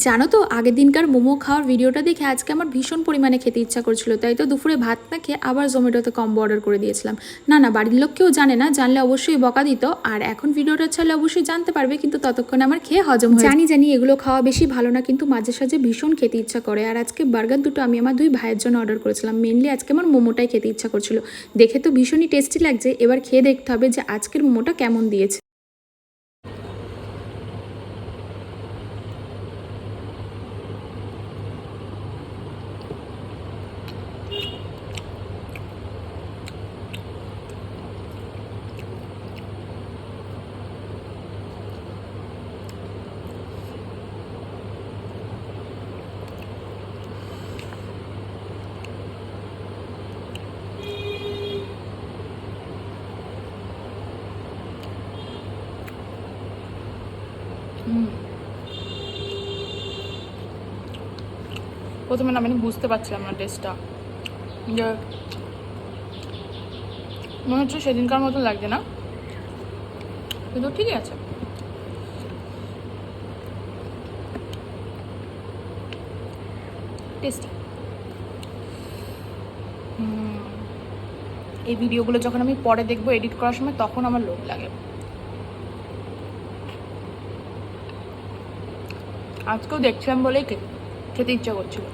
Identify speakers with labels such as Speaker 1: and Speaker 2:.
Speaker 1: জানো তো আগের দিনকার মোমো খাওয়ার ভিডিওটা দেখে আজকে আমার ভীষণ পরিমাণে খেতে ইচ্ছা করছিল, তাই তো দুপুরে ভাত না খেয়ে আবার জোম্যাটোতে কম্বো অর্ডার করে দিয়েছিলাম। না না, বাড়ির লোক কেউ জানে না, জানলে অবশ্যই বকা দিত। আর এখন ভিডিওটা চাইলে অবশ্যই জানতে পারবে, কিন্তু ততক্ষণে আমার খেয়ে হজম হয়। জানি এগুলো খাওয়া বেশি ভালো না, কিন্তু মাঝে সাঝে ভীষণ খেতে ইচ্ছা করে। আর আজকে বার্গার দুটো আমি আমার দুই ভাইয়ের জন্য অর্ডার করেছিলাম। মেনলি আজকে আমার মোমোটাই খেতে ইচ্ছা করছিল। দেখে তো ভীষণই টেস্টি লাগছে, এবার খেয়ে দেখতে হবে যে আজকের মোমোটা কেমন দিয়েছে।
Speaker 2: প্রথমে না আমি বুঝতে পারছিলাম না টেস্টটা, যে মনে হচ্ছে সেদিনকার মতো লাগছে না, কিন্তু ঠিকই আছে। টেস্টি। এই ভিডিওগুলো যখন আমি পরে দেখবো এডিট করার সময়, তখন আমার লোভ লাগে। আজকেও দেখছিলাম বলেই খেতে ইচ্ছা করছিল।